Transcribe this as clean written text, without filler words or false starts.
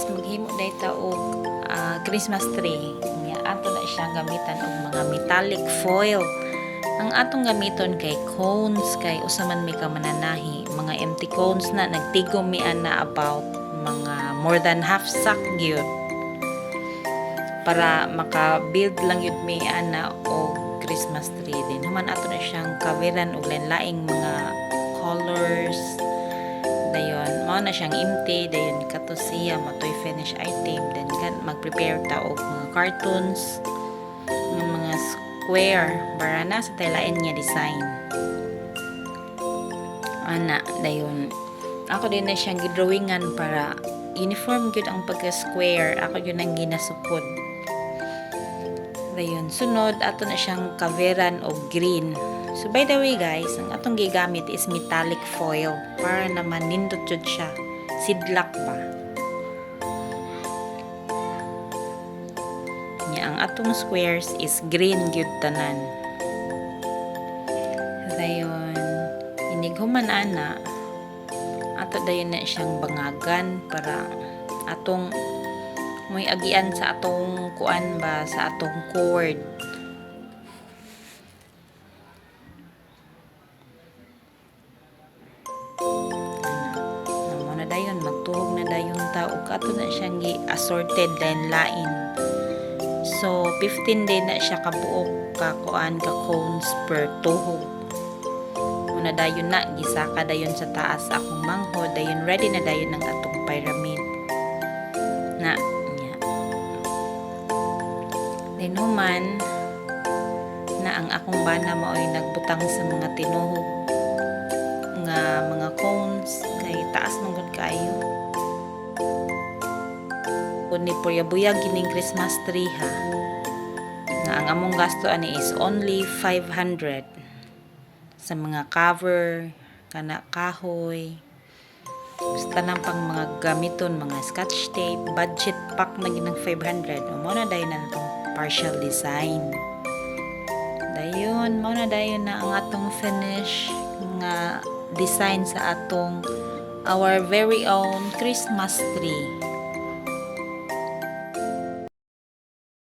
guys, maghimo day ta og Christmas tree. Nya ato na siyang gamitan og mga metallic foil. Ang atong gamiton kay cones, kay usaman mi ka mananahi, mga empty cones na nagtigom mi ana about mga more than half sack gyud. Para maka-build lang yun mi ana o Christmas tree din. Human ato na siyang kawiran og lain-laing mga colors. Dayon, mao na siyang empty, dayon kato siya matoy finish item. Then mag-prepare ta og mga cartoons, ng mga square para na sa taylain niya design. Ana, dayon. Ako din na siyang gidrawingan para uniform gyud ang pagka-square. Ako yun ang ginasukod. Dayon, sunod ato na siyang kaveran og green. So by the way guys, ang atong gigamit is metallic foil para naman nindot jud siya. Sidlak ba? Nya ang atong squares is green gyud tanan. Dayon, inighuman ana ato dayon na siyang bangagan para atong moy agian sa atong kuan ba sa atong cord. Namo na dayon magtuhog na dayon ta ug ato na siyang gi-assorted then lain. So 15 din na siya kabuok ka kuan ka cones per tuhog. Muna dayon na gisaka dayon sa taas akong manghod, dayon ready na dayon ng atong pyramid. Na then human na ang akong bana maoy nagbutang sa mga tinuhog nga mga cones kay taas man gud kaayo. Kun ni puyabuyag gining Christmas tree ha. Nga ang among gasto ani is only 500 sa mga cover, kana kahoy, basta nang pang mga gamiton, mga scotch tape, budget pack na ginang 500. Mo na dayon na itong partial design. Dayon, mo na dayon na ang atong finish nga design sa atong our very own Christmas tree.